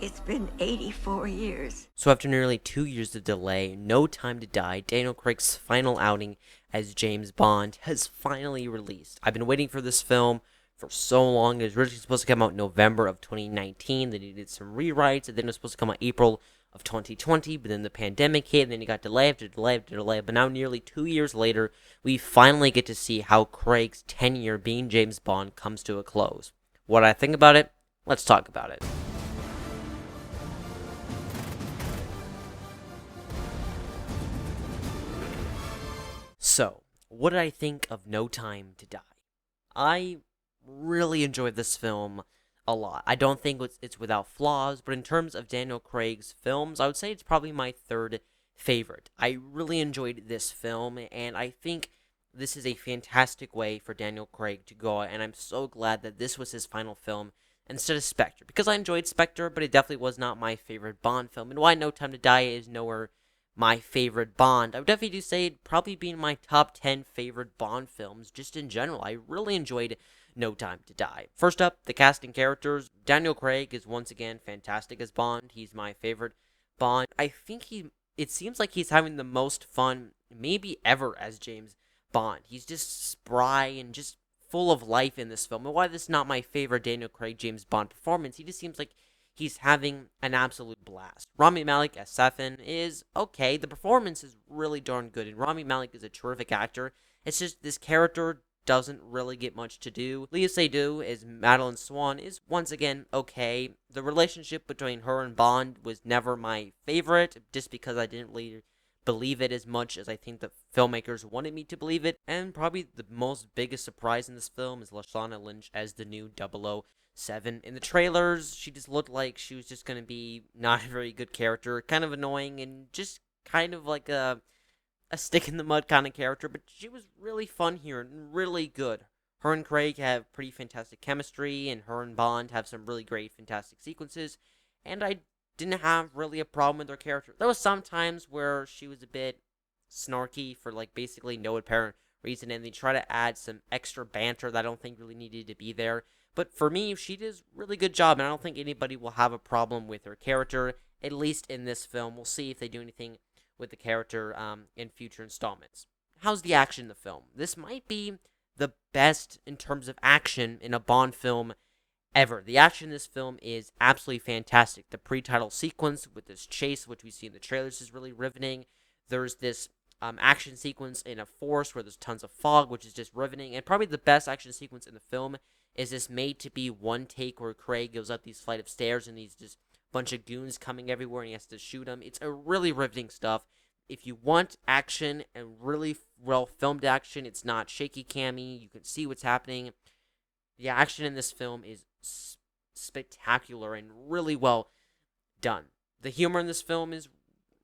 It's been 84 years. So after nearly 2 years of delay, No Time to Die, Daniel Craig's final outing as James Bond has finally released. I've been waiting for this film for so long. It was originally supposed to come out in November of 2019. They needed some rewrites, and then it was supposed to come out April of 2020, but then the pandemic hit, and then it got delay after delay after delay. But now, nearly 2 years later, we finally get to see how Craig's tenure being James Bond comes to a close. What I think about it? Let's talk about it. So, what did I think of No Time to Die? I really enjoyed this film a lot. I don't think it's without flaws, but in terms of Daniel Craig's films, I would say it's probably my third favorite. I really enjoyed this film, and I think this is a fantastic way for Daniel Craig to go, and I'm so glad that this was his final film instead of Spectre, because I enjoyed Spectre, but it definitely was not my favorite Bond film, and why No Time to Die is nowhere my favorite Bond. I would definitely do say it'd probably be in my top 10 favorite Bond films, just in general. I really enjoyed No Time to Die. First up, the casting characters. Daniel Craig is once again fantastic as Bond. He's my favorite Bond. I think it seems like he's having the most fun, maybe ever, as James Bond. He's just spry and just full of life in this film. And why this is not my favorite Daniel Craig James Bond performance, he just seems like he's having an absolute blast. Rami Malek as Safin is okay. The performance is really darn good, and Rami Malek is a terrific actor. It's just this character doesn't really get much to do. Léa Seydoux as Madeline Swan is once again okay. The relationship between her and Bond was never my favorite, just because I didn't really believe it as much as I think the filmmakers wanted me to believe it. And probably the most biggest surprise in this film is Lashana Lynch as the new 007. In the trailers, she just looked like she was just going to be not a very good character, kind of annoying, and just kind of like a stick in the mud kind of character, but she was really fun here and really good. Her and Craig have pretty fantastic chemistry, and her and Bond have some really great, fantastic sequences, and I didn't have really a problem with her character. There was some times where she was a bit snarky for like basically no apparent reason, and they try to add some extra banter that I don't think really needed to be there. But for me, she does a really good job, and I don't think anybody will have a problem with her character, at least in this film. We'll see if they do anything with the character in future installments. How's the action in the film? This might be the best in terms of action in a Bond film ever. The action in this film is absolutely fantastic. The pre-title sequence with this chase, which we see in the trailers, is really riveting. There's this action sequence in a forest where there's tons of fog, which is just riveting. And probably the best action sequence in the film is this made to be one take where Craig goes up these flight of stairs and these just bunch of goons coming everywhere and he has to shoot them. It's a really riveting stuff. If you want action and really well filmed action, it's not shaky cammy. You can see what's happening. The action in this film is spectacular and really well done. The humor in this film is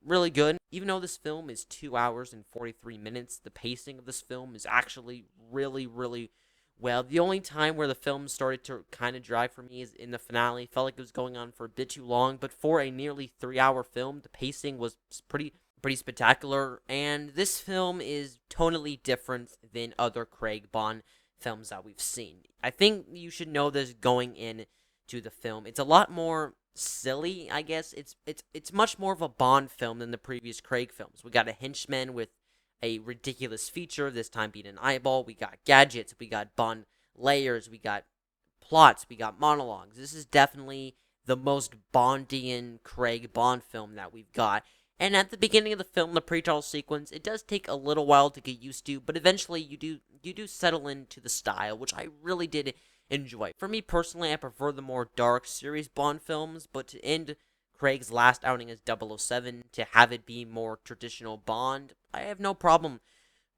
really good. Even though this film is 2 hours and 43 minutes, the pacing of this film is actually really, really well. The only time where the film started to kind of drag for me is in the finale. Felt like it was going on for a bit too long, but for a nearly 3-hour film, the pacing was pretty spectacular, and this film is tonally different than other Craig Bond films that we've seen. I think you should know this going into the film. It's a lot more silly, I guess. It's much more of a Bond film than the previous Craig films. We got a henchman with a ridiculous feature, this time being an eyeball. We got gadgets, we got Bond layers, we got plots, we got monologues. This is definitely the most Bondian Craig Bond film that we've got. And at the beginning of the film, the pre-title sequence, it does take a little while to get used to, but eventually you do settle into the style, which I really did enjoy. For me personally, I prefer the more dark, serious Bond films, but to end Craig's last outing as 007, to have it be more traditional Bond, I have no problem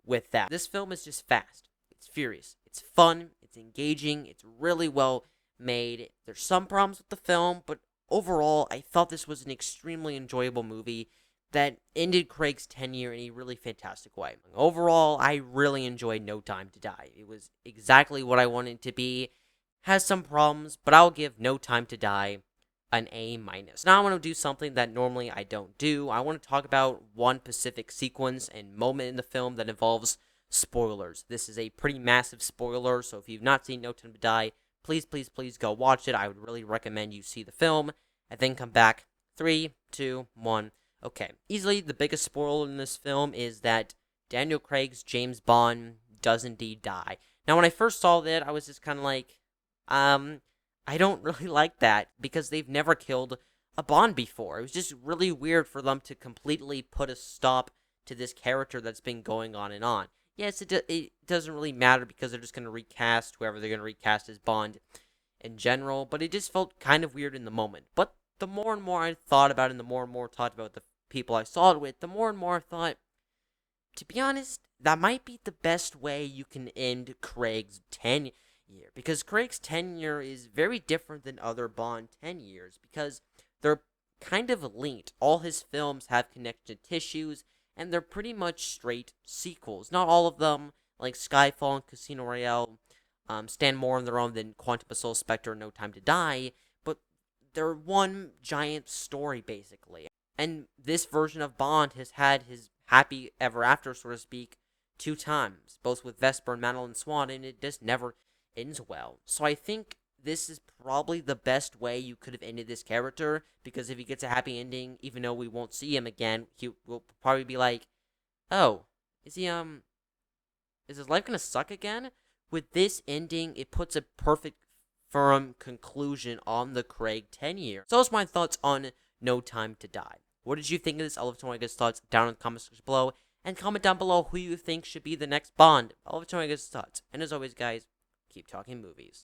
with that. This film is just fast. It's furious. It's fun. It's engaging. It's really well made. There's some problems with the film, but overall, I thought this was an extremely enjoyable movie that ended Craig's tenure in a really fantastic way. Overall, I really enjoyed No Time to Die. It was exactly what I wanted it to be. Has some problems, but I'll give No Time to Die an A-. Now I want to do something that normally I don't do. I want to talk about one specific sequence and moment in the film that involves spoilers. This is a pretty massive spoiler, so if you've not seen No Time to Die, please go watch it. I would really recommend you see the film and then come back. 3, 2, 1. Okay. Easily the biggest spoiler in this film is that Daniel Craig's James Bond does indeed die. Now, when I first saw that, I was just kind of like, I don't really like that because they've never killed a Bond before. It was just really weird for them to completely put a stop to this character that's been going on and on. Yes, it doesn't really matter because they're just going to recast whoever they're going to recast as Bond in general, but it just felt kind of weird in the moment. But the more and more I thought about it, and the more and more talked about the people I saw it with, the more and more I thought, to be honest, that might be the best way you can end Craig's tenure. Because Craig's tenure is very different than other Bond 10 years, because they're kind of linked. All his films have connected tissues, and they're pretty much straight sequels. Not all of them, like Skyfall and Casino Royale, stand more on their own than Quantum of Solace, Spectre, and No Time to Die, but they're one giant story, basically. And this version of Bond has had his happy ever after, so to speak, 2 times, both with Vesper and Madeline Swan, and it just never ends well. So I think this is probably the best way you could have ended this character, because if he gets a happy ending, even though we won't see him again, he will probably be like, oh, is his life gonna suck again? With this ending, it puts a perfect, firm conclusion on the Craig 10 year. So those are my thoughts on No Time to Die. What did you think of this? I'll love to know your thoughts down in the comment section below, and comment down below who you think should be the next Bond. I'll love to know your thoughts. And as always, guys, keep talking movies.